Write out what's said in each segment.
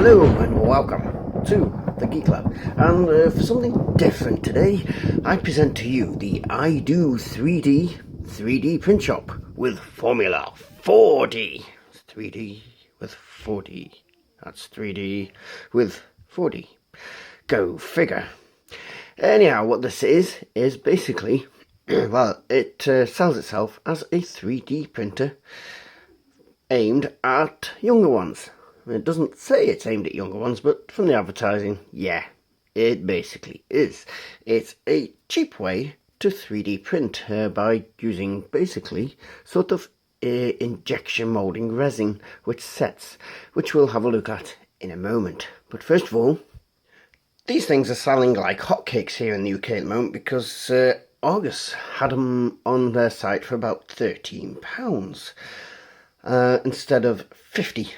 Hello and welcome to the Geek Lab, and for something different today I present to you the IDO3D 3D print shop with Formula 4D. It's 3D with 4D. That's 3D with 4D. Go figure. Anyhow, what this is basically, well, it sells itself as a 3D printer aimed at younger ones. It doesn't say it's aimed at younger ones, but from the advertising, yeah, it basically is. It's a cheap way to 3D print by using basically sort of injection moulding resin which sets, which we'll have a look at in a moment. But first of all, these things are selling like hotcakes here in the UK at the moment because Argus had them on their site for about £13 instead of 50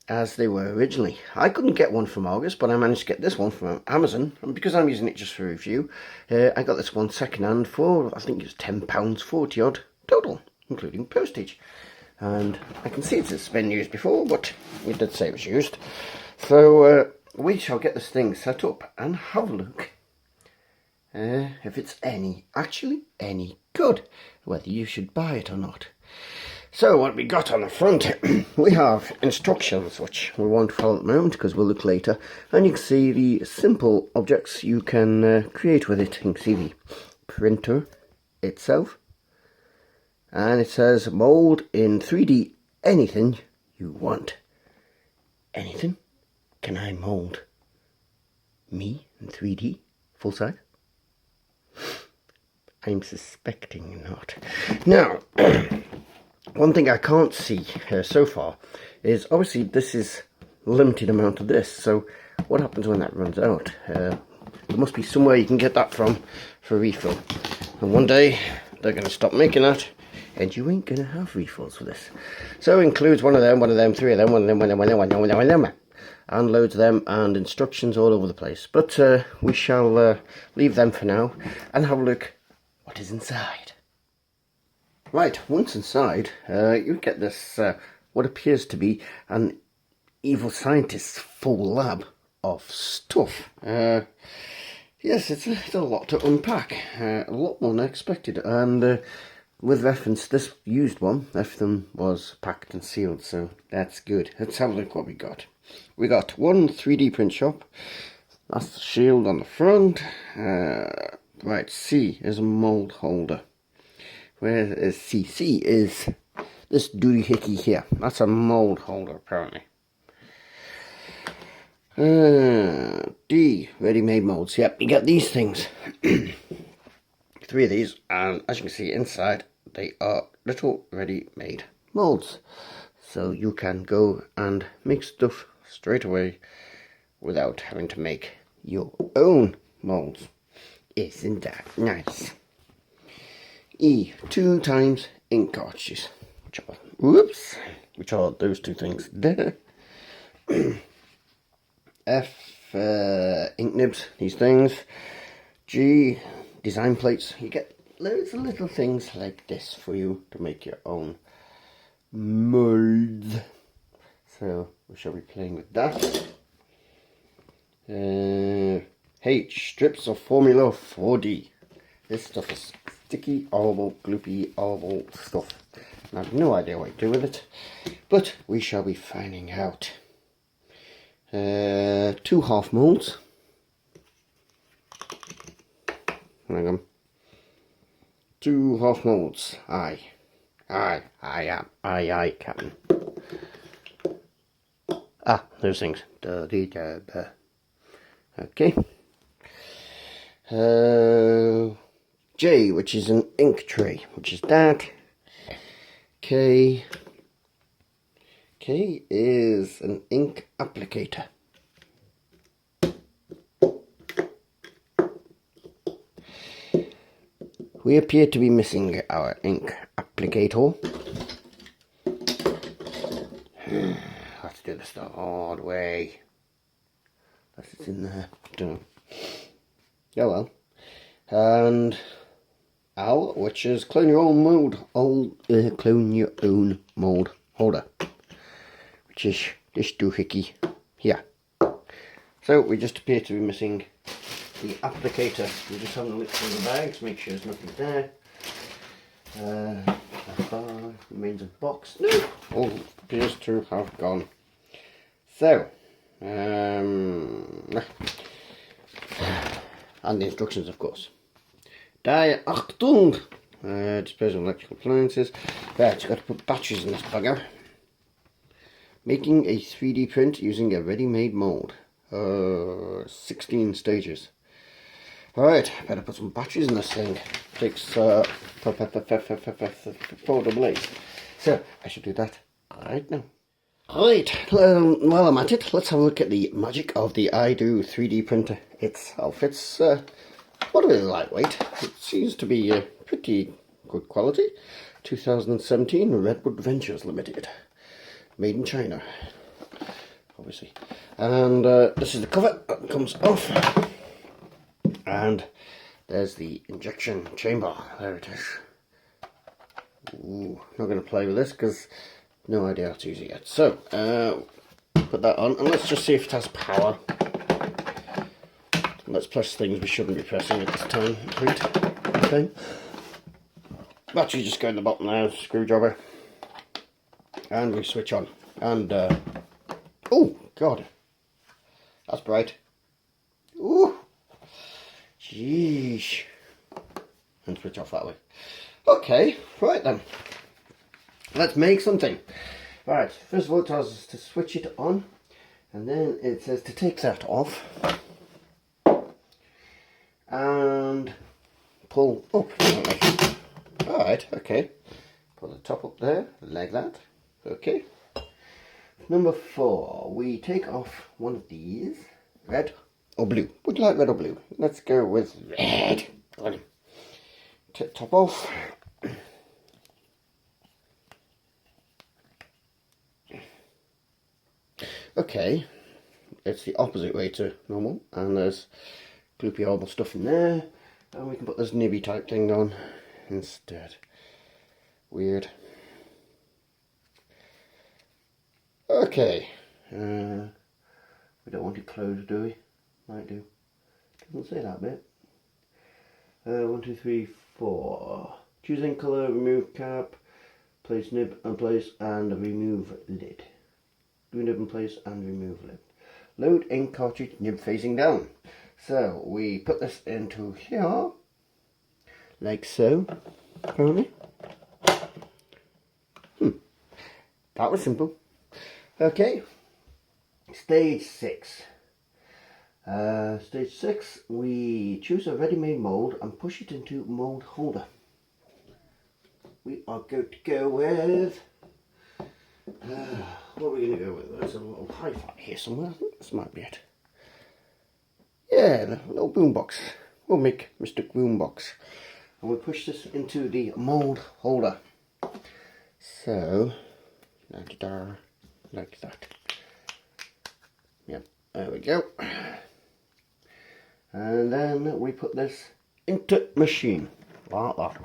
as they were originally. I couldn't get one from Argus, but I managed to get this one from Amazon, and because I'm using it just for review, I got this one second hand for, I think it was £10, 40 odd total, including postage. And I can see it's been used before, but it did say it was used. So we shall get this thing set up and have a look if it's actually any good, whether you should buy it or not. So what we got on the front, we have instructions which we won't follow at the moment because we'll look later, and you can see the simple objects you can create with it. You can see the printer itself, and it says mould in 3D anything you want. Anything? Can I mould me in 3D full size? I'm suspecting not. Now, one thing I can't see so far is obviously this is limited amount of this, so what happens when that runs out? There must be somewhere you can get that from for refill, and one day they're going to stop making that and you ain't going to have refills for this. So it includes one of them, three of them, one of them, and loads of them, and instructions all over the place. But we shall leave them for now and have a look what is inside. Right, once inside, you get this, what appears to be an evil scientist's full lab of stuff. Yes, it's a lot to unpack, a lot more than I expected, and with reference, this used one, everything was packed and sealed, so that's good. Let's have a look what we got. We got one 3D print shop, that's the shield on the front. Right, C is a mould holder. Where is C? C is this doohickey here. That's a mould holder, apparently. D, ready-made moulds. Yep, you get these things. 3 of these, and as you can see inside, they are little ready-made moulds. So you can go and make stuff straight away without having to make your own moulds. Isn't that nice? E, 2 times ink cartridges, which are those two things there. F, ink nibs, these things. G, design plates. You get loads of little things like this for you to make your own molds. So we shall be playing with that. H, strips of Formula 4D. This stuff is sticky, horrible, gloopy, horrible stuff. And I have no idea what to do with it, but we shall be finding out. 2 half moulds. Hang on. 2 half moulds. Aye, Captain. Ah, those things. Okay. J, which is an ink tray, which is that. K is an ink applicator. We appear to be missing our ink applicator. Let's do this the hard way. Unless it's in there. Don't know. Oh well. And L, which is clone your own mold holder, which is this doohickey here. So we just appear to be missing the applicator. We're just having a look through the bags, make sure there's nothing there. Remains a box. No, all appears to have gone. So, and the instructions, of course. Die Achtung! Disposal of electrical appliances. Right, you've got to put batteries in this bugger. Making a 3D print using a ready-made mould. 16 stages. Alright, better put some batteries in this thing. Takes 4 double A's. So, I should do that right now. Right, while I'm at it, let's have a look at the magic of the IDO3D printer itself. It's moderately lightweight. It seems to be pretty good quality. 2017 Redwood Ventures Limited. Made in China, obviously. And this is the cover that comes off. And there's the injection chamber. There it is. Ooh, not going to play with this because no idea how to use it yet. So, put that on and let's just see if it has power. Let's press things we shouldn't be pressing at this time. Okay. Battery just go in the bottom now, screwdriver. And we switch on. And, oh, God. That's bright. Ooh. Jeez. And switch off that way. Okay, right then. Let's make something. Right, first of all it tells us to switch it on. And then it says to take that off. And pull up. Alright, okay. Put the top up there, like that. Okay. Number 4, we take off one of these. Red or blue? Would you like red or blue? Let's go with red. Take the top off. Okay, it's the opposite way to normal, and there's gloopy horrible stuff in there, and we can put this nibby type thing on instead. Weird. Okay, we don't want it closed, do we? Might do. Doesn't say that bit. 1, 2, 3, 4. Choose any colour, remove cap, place nib and place, and remove lid. Do nib and place and remove lid. Load ink cartridge, nib facing down. So we put this into here, like so, apparently. That was simple. Okay, stage 6. Stage 6, we choose a ready-made mould and push it into mould holder. We are going to go with, what are we going to go with? There's a little hi-fi here somewhere. I think this might be it. Yeah, the little boombox. We'll make Mr. Boombox. And we'll push this into the mould holder. So, like that. Yep, there we go. And then we put this into machine. Like that.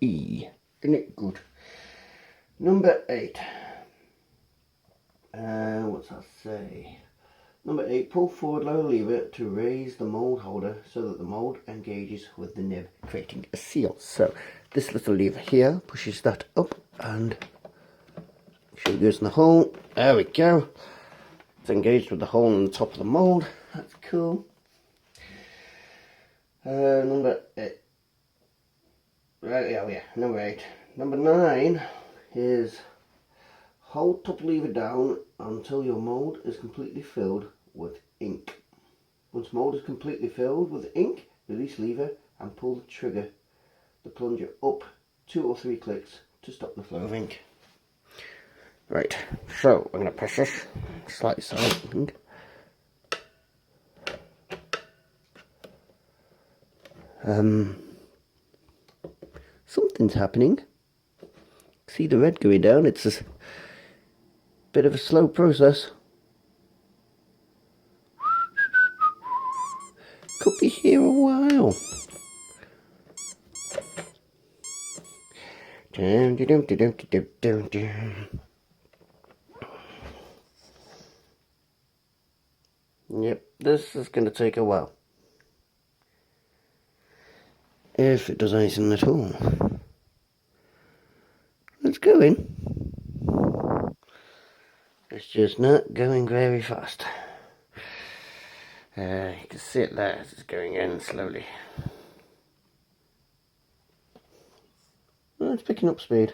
Isn't it good? Number 8. What's that say? Number 8, pull forward lower lever to raise the mould holder so that the mould engages with the nib, creating a seal. So this little lever here pushes that up and it goes in the hole. There we go. It's engaged with the hole in the top of the mould. That's cool. Number 8. Right, yeah, number 8. Number 9 is hold top lever down until your mould is completely filled with ink. Once mould is completely filled with ink, release lever and pull the plunger up 2 or 3 clicks to stop the flow of ink. Right, so I'm going to press this slightly silent. Something's happening. See the red going down. It's a bit of a slow process. Could be here a while. Yep, this is going to take a while. If it does anything at all. It's going. It's just not going very fast. You can see it there as it's going in slowly. Well, it's picking up speed.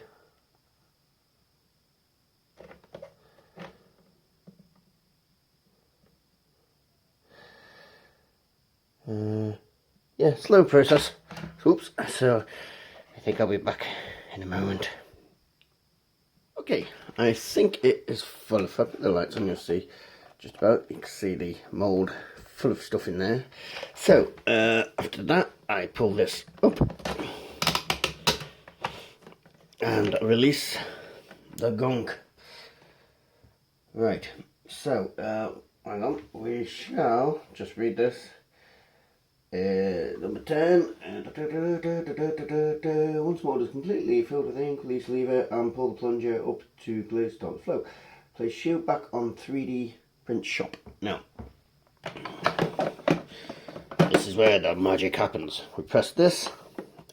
Yeah, slow process. Oops, so I think I'll be back in a moment. Okay, I think it is full. If I put the lights on, you'll see just about. You can see the mould full of stuff in there. So, after that, I pull this up and release the gunk. Right, so, hang on, we shall just read this. Number 10. Once mould is completely filled with ink, release lever and pull the plunger up to glaze start the flow. Place shield back on 3D print shop. Now, this is where the magic happens. We press this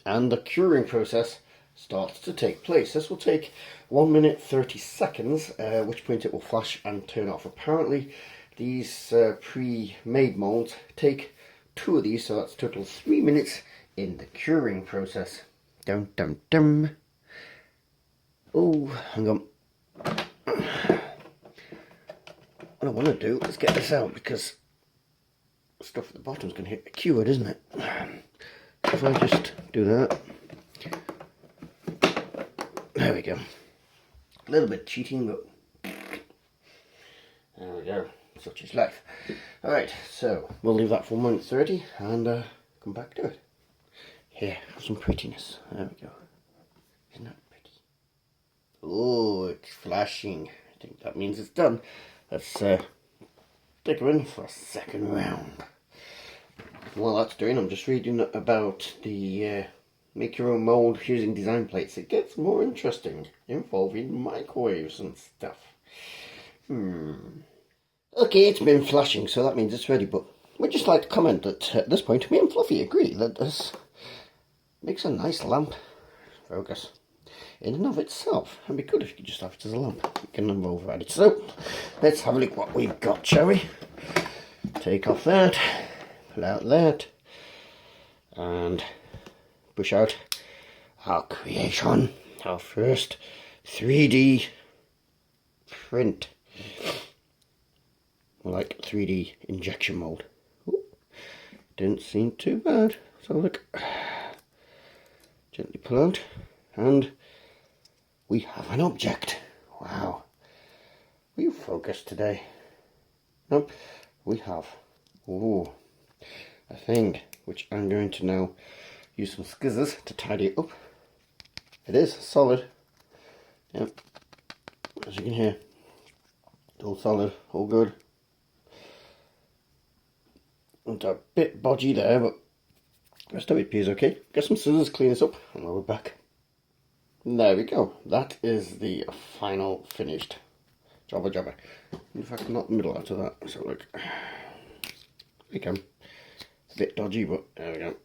and the curing process starts to take place. This will take 1 minute 30 seconds, at which point it will flash and turn off. Apparently, these pre-made moulds take 2 of these, so that's total 3 minutes in the curing process. Dum dum dum. Oh, hang on. What I want to do is get this out because stuff at the bottom is going to hit the cured, isn't it? If I just do that. There we go. A little bit cheating, but there we go. Such is life. Alright, so we'll leave that for 1 minute 30 and come back to it. Here, have some prettiness. There we go. Isn't that pretty? Oh, it's flashing. I think that means it's done. Let's stick her in for a second round. While that's doing, I'm just reading about the make your own mould using design plates. It gets more interesting, involving microwaves and stuff. Okay, it's been flashing, so that means it's ready, but we'd just like to comment that at this point, me and Fluffy agree that this makes a nice lamp focus in and of itself. It'd be good if you could just have it as a lamp. You can override it. So, let's have a look what we've got, shall we? Take off that, pull out that, and push out our creation, our first 3D print. Like 3D injection mold. Ooh, didn't seem too bad. So look, gently pull out, and we have an object. Wow, we focused today. Nope, we have a thing which I'm going to now use some scissors to tidy it up. It is solid. Yep, as you can hear, it's all solid, all good. It's a bit bodgy there, but the rest of it appears okay. Get some scissors, clean this up, and we'll be back. There we go. That is the final finished jobber. In fact, not the middle out of that. So look, there we go. It's a bit dodgy, but there we go.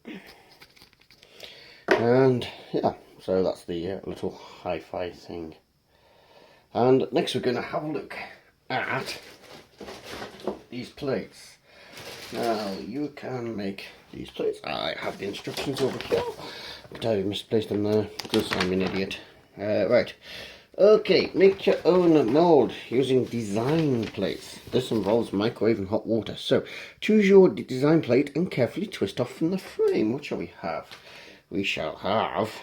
And yeah, so that's the little hi-fi thing. And next we're going to have a look at these plates. Now, you can make these plates. I have the instructions over here, but I misplaced them there because I'm an idiot. Right. Okay, make your own mold using design plates. This involves microwave and hot water. So, choose your design plate and carefully twist off from the frame. What shall we have? We shall have...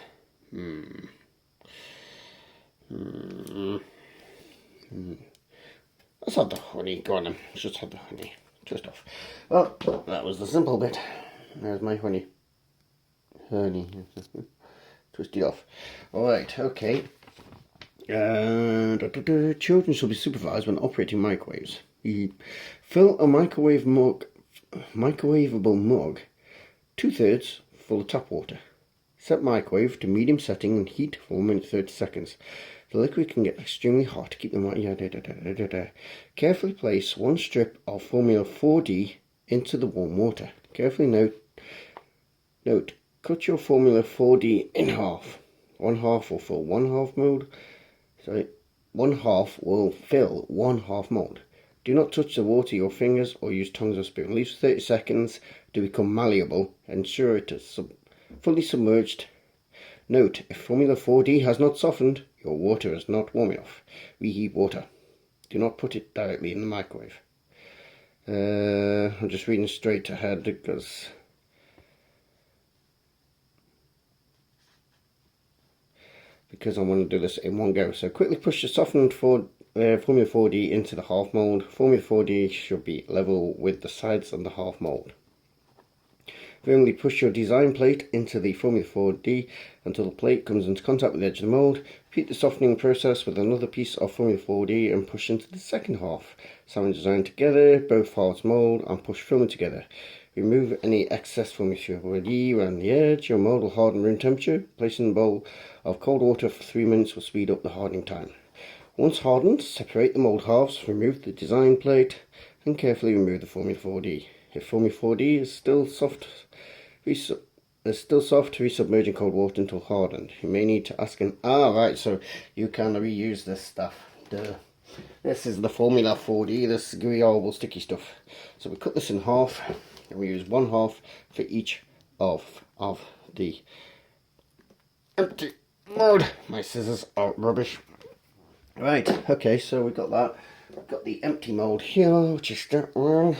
Let's have the honey. Go on then. Let's just have the honey. Twist off. Well, that was the simple bit. There's my honey. Twist it off. Alright, okay. Children should be supervised when operating microwaves. Fill a microwavable mug 2/3 full of tap water. Set microwave to medium setting and heat for 1 minute 30 seconds. The liquid can get extremely hot. Keep them carefully place one strip of Formula 4D into the warm water. Carefully note, cut your Formula 4D in half. One half will fill one half mould. One half will fill one half mould. Do not touch the water with your fingers or use tongs or spoon. Leave 30 seconds to become malleable. Ensure it is fully submerged. Note, if Formula 4D has not softened, your water is not warm enough. Reheat water. Do not put it directly in the microwave. I'm just reading straight ahead because I want to do this in one go. So quickly push the softened Formula 4D into the half mould. Formula 4D should be level with the sides of the half mould. Firmly push your design plate into the Formula 4D until the plate comes into contact with the edge of the mould. Repeat the softening process with another piece of Formula 4D and push into the second half. Sand design together, both halves mould, and push firmly together. Remove any excess Formula 4D around the edge. Your mould will harden room temperature. Place in a bowl of cold water for 3 minutes will speed up the hardening time. Once hardened, separate the mould halves, remove the design plate, and carefully remove the Formula 4D. If Formula 4D is still soft, resubmerge in cold water until hardened. You may need to ask right, so you can reuse this stuff. This is the Formula 4D, this gooey horrible sticky stuff. So we cut this in half, and we use one half for each of the empty mould. My scissors are rubbish. Right, okay, so we've got that. We've got the empty mould here, which is that one.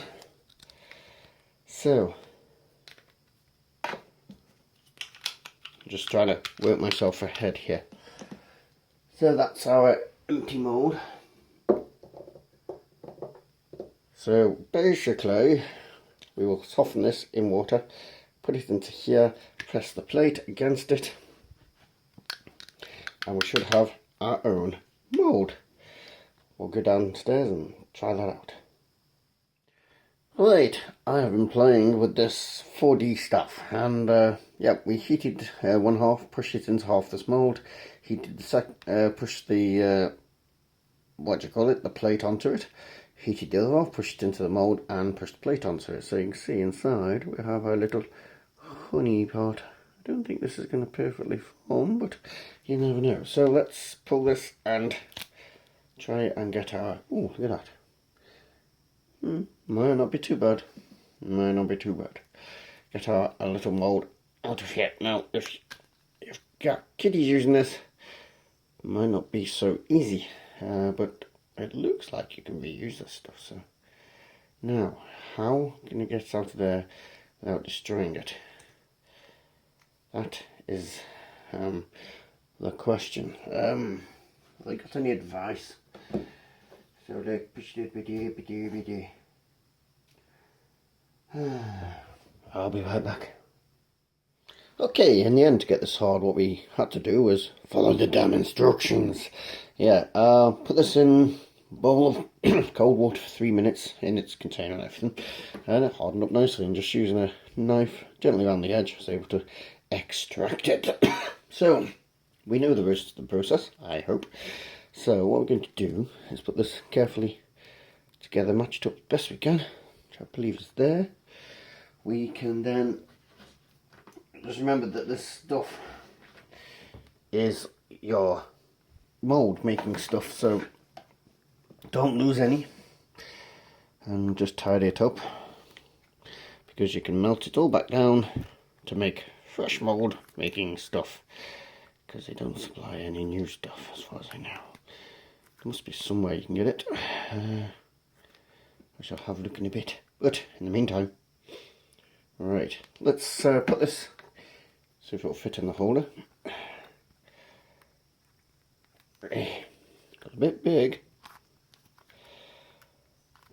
So, I'm just trying to work myself ahead here. So that's our empty mould. So basically, we will soften this in water, put it into here, press the plate against it, and we should have our own mould. We'll go downstairs and try that out. Right, I have been playing with this 4D stuff, and yeah, we heated one half, pushed it into half this mould, heated the pushed the the plate onto it, heated the other half, pushed it into the mould, and pushed the plate onto it. So you can see inside we have our little honey pot. I don't think this is going to perfectly form, but you never know. So let's pull this and try and get our, oh, look at that. Might not be too bad. Might not be too bad. Get our little mould out of here. Now, if you've got kiddies using this, it might not be so easy. But it looks like you can reuse this stuff. So now, how can you get it out of there without destroying it? That is the question. Have I got any advice? So I'll be right back. Okay, in the end, to get this hard, what we had to do was follow the damn instructions. Yeah, put this in a bowl of cold water for 3 minutes in its container and everything, and it hardened up nicely. And just using a knife gently around the edge, I was able to extract it. So we know the rest of the process, I hope. So what we're going to do is put this carefully together, matched up best we can, which I believe is there. We can then just remember that this stuff is your mould making stuff, so don't lose any, and just tidy it up, because you can melt it all back down to make fresh mould making stuff, because they don't supply any new stuff as far as I know. There must be somewhere you can get it. I shall have a look in a bit, but in the meantime, right, let's put this, see if it'll fit in the holder. Got a bit big,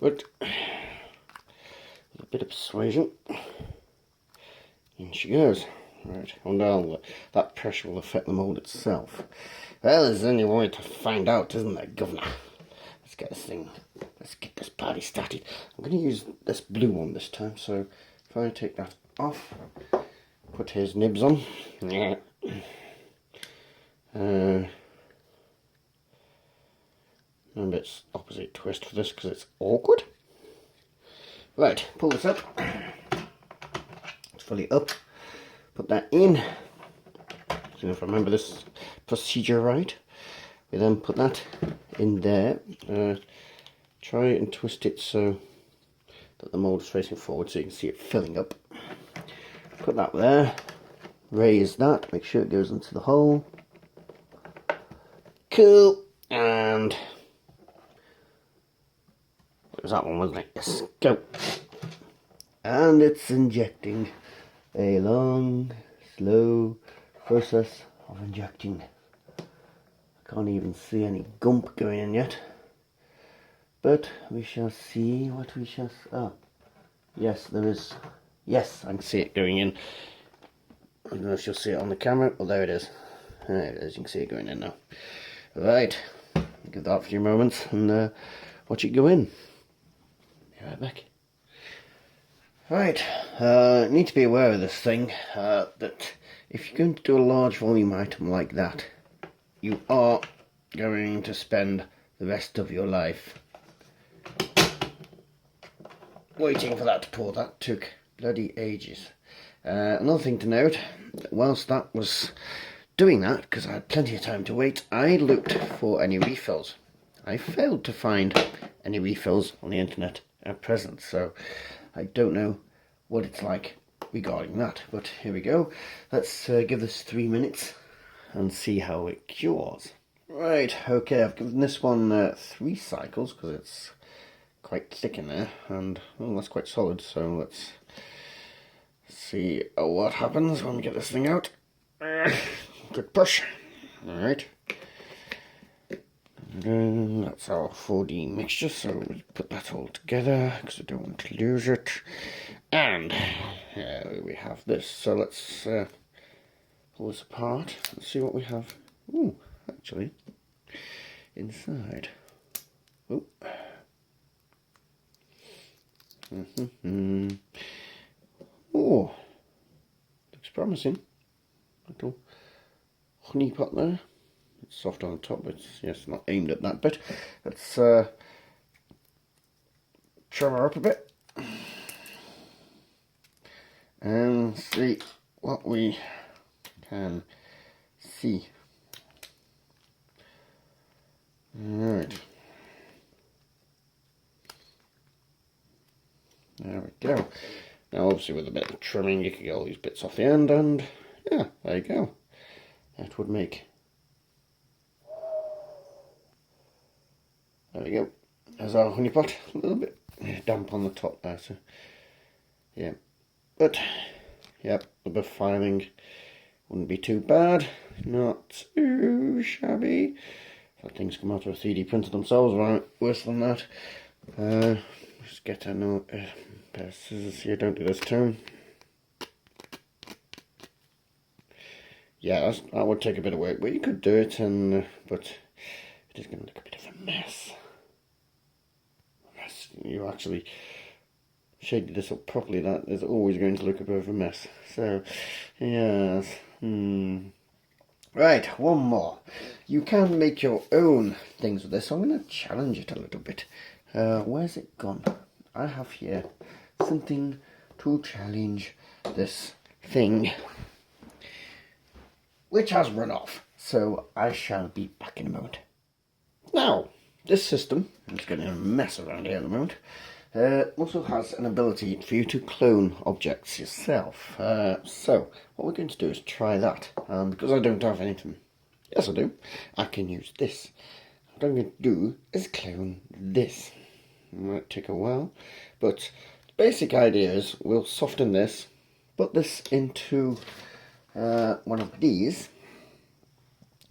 but with a bit of persuasion, in she goes. Right, and now that pressure will affect the mould itself. Well, there's only one way to find out, isn't there, Governor? Let's get this party started. I'm going to use this blue one this time, so if I take that off, put his nibs on. Yeah. A bit opposite twist for this because it's awkward. Right, pull this up. It's fully up. Put that in. So if I remember this procedure right, we then put that in there. Try and twist it so that the mould is facing forward so you can see it filling up. Put that there. Raise that. Make sure it goes into the hole. Cool. And it was that one, wasn't it? Yes. Go. And it's injecting. A long, slow process of injecting. I can't even see any gump going in yet. But we shall see what we shall... Oh, yes, there is. Yes, I can see it going in. I don't know if you'll see it on the camera. Oh, there it is. There it is. You can see it going in now. Right. Give that a few moments and watch it go in. Be right back. Right. Need to be aware of this thing. That if you're going to do a large volume item like that, you are going to spend the rest of your life waiting for that to pour. That took bloody ages. Another thing to note, whilst that was doing that, because I had plenty of time to wait, I looked for any refills. I failed to find any refills on the internet at present, so I don't know what it's like regarding that. But here we go. Let's give this 3 minutes and see how it cures. Right, okay, I've given this one 3 cycles because it's quite thick in there, and oh, that's quite solid, so let's see what happens when we get this thing out. Good push. Alright. That's our 4D mixture, so we'll put that all together because I don't want to lose it. And we have this, so let's pull this apart and see what we have. Ooh, actually, inside. Ooh. Oh, looks promising. Little honey pot there. It's soft on the top, but yes, not aimed at that bit. Let's trim her up a bit and see what we can see. Alright. There we go. Now obviously with a bit of trimming you can get all these bits off the end, and yeah, there you go. That would make... There we go. There's our honey pot. A little bit damp on the top there, so yeah. But yep, a bit of filing wouldn't be too bad. Not too shabby. If things come out of a 3D printer themselves, right? Worse than that. Just get a pair of scissors here. Don't do this too. Yeah, that would take a bit of work, but you could do it, and but it is going to look a bit of a mess. You actually shaded this up properly, that is always going to look a bit of a mess. So, yes. Right, one more. You can make your own things with this, so I'm going to challenge it a little bit. Where's it gone? I have here something to challenge this thing, which has run off. So I shall be back in a moment. Now, this system, it's getting a mess around here at the moment, also has an ability for you to clone objects yourself. So, what we're going to do is try that. And because I don't have anything, yes I do, I can use this. What I'm going to do is clone this. It might take a while, but the basic idea is we'll soften this, put this into one of these,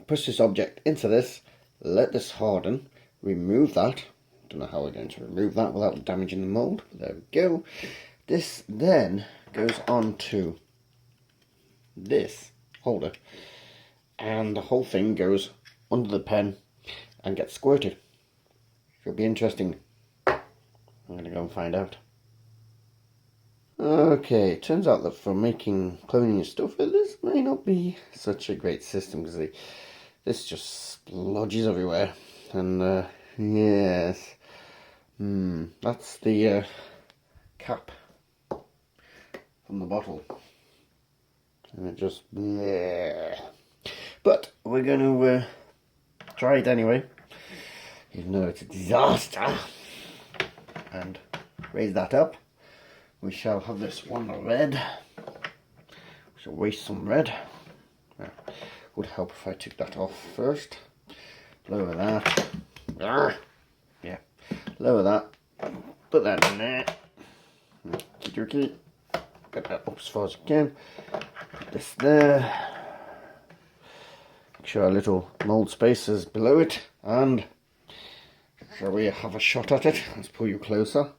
push this object into this, let this harden, remove that. Don't know how we're going to remove that without damaging the mould, but there we go. This then goes on to this holder, and the whole thing goes under the pen and gets squirted. Should be interesting. I'm going to go and find out. Okay, it turns out that for making cloning your stuff, this may not be such a great system, because this just splodges everywhere. And yes, that's the cap from the bottle. And it just... bleh. But we're going to try it anyway, even though it's a disaster. And raise that up. We shall have this one red. We shall waste some red. Well, would help if I took that off first. Lower that. Yeah, lower that. Put that in there. Okie-dokie. Get that up as far as I can. Put this there. Make sure our little mould space is below it. And shall we have a shot at it? Let's pull you closer.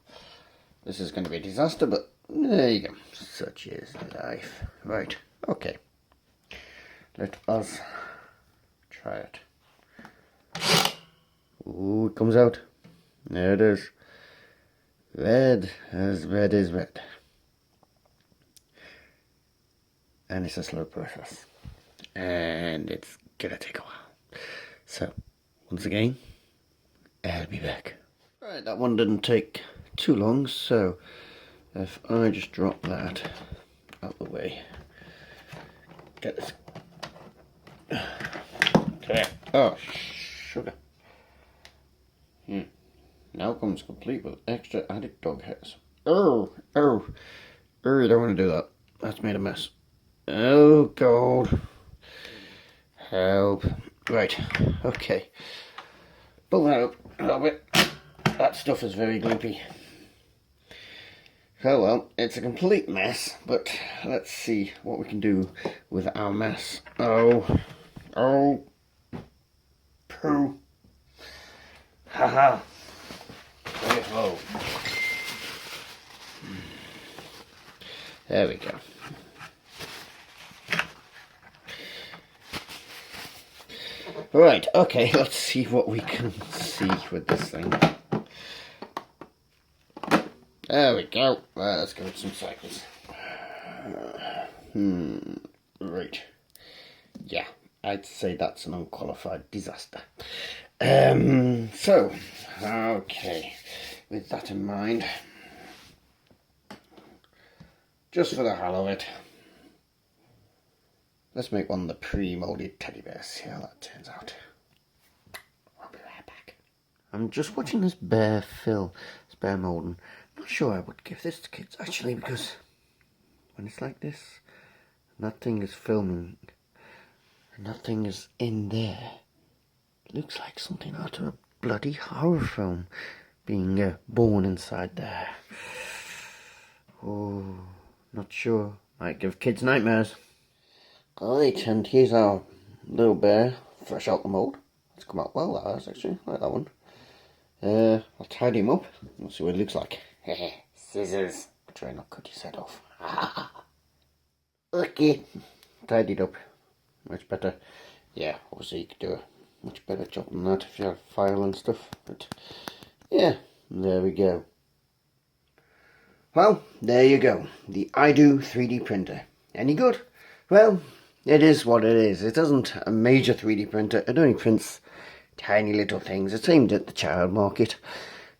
This is going to be a disaster, but there you go. Such is life. Right, okay. Let us try it. Ooh, it comes out. There it is. Red as red is red. And it's a slow process. And it's gonna take a while. So, once again, I'll be back. Right, that one didn't take too long, so if I just drop that out the way, get this. Okay. Oh, sugar. Now comes complete with extra added dog hairs. Oh, you don't want to do that. That's made a mess. Oh, God. Help. Right, okay. Pull that up a little bit. That stuff is very gloopy. Oh well, it's a complete mess, but let's see what we can do with our mess. Oh, poo. Haha. Very low. There we go. Right, okay, let's see what we can see with this thing. There we go. Let's go with some cycles. Right. Yeah, I'd say that's an unqualified disaster. So, okay, with that in mind, just for the hell of it, let's make one of the pre-molded teddy bears. See how that turns out. I'll be right back. I'm just watching this bear fill, this bear Moulding. Not sure I would give this to kids actually, because when it's like this, nothing is filming, nothing is in there. It looks like something out of a bloody horror film being born inside there. Oh, not sure. Might give kids nightmares. Right, and here's our little bear, fresh out the mould. It's come out well, that has actually. I like that one. I'll tidy him up. We'll see what it looks like. Scissors. Try not to cut his head off. Okay. Tidied up. Much better. Yeah, obviously you could do a much better job than that if you had file and stuff. But yeah, there we go. Well, there you go. The IDO3D printer. Any good? Well, it is what it is. It isn't a major 3D printer. It only prints tiny little things. It's aimed at the child market.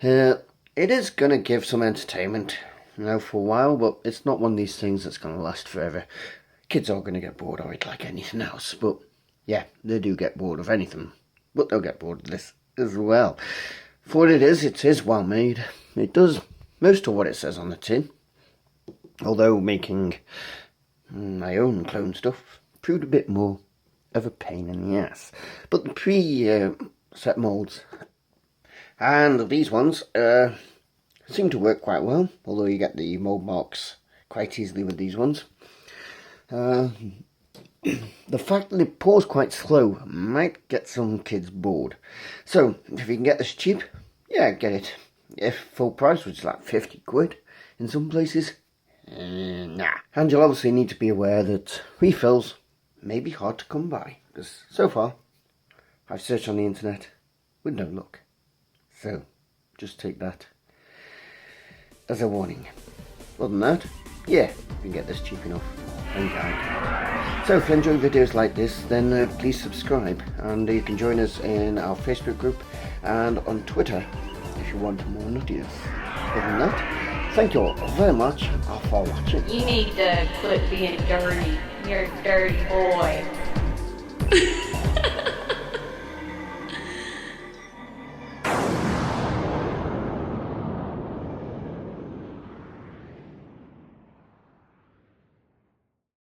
It is going to give some entertainment, for a while, but it's not one of these things that's going to last forever. Kids are going to get bored of it like anything else, but yeah, they do get bored of anything, but they'll get bored of this as well. For what it is well made. It does most of what it says on the tin, although making my own clone stuff proved a bit more of a pain in the ass. But the pre-set moulds and these ones seem to work quite well, although you get the mould marks quite easily with these ones. The fact that it pours quite slow might get some kids bored. So, if you can get this cheap, yeah, get it. If full price, which is like 50 quid in some places, nah. And you'll obviously need to be aware that refills may be hard to come by, because so far, I've searched on the internet with no luck. So, just take that as a warning. Other than that, yeah, you can get this cheap enough and guide. So if you enjoy videos like this, then please subscribe, and you can join us in our Facebook group and on Twitter if you want more nuttiness. Other than that, thank you all very much for watching. You need to quit being dirty. You're a dirty boy.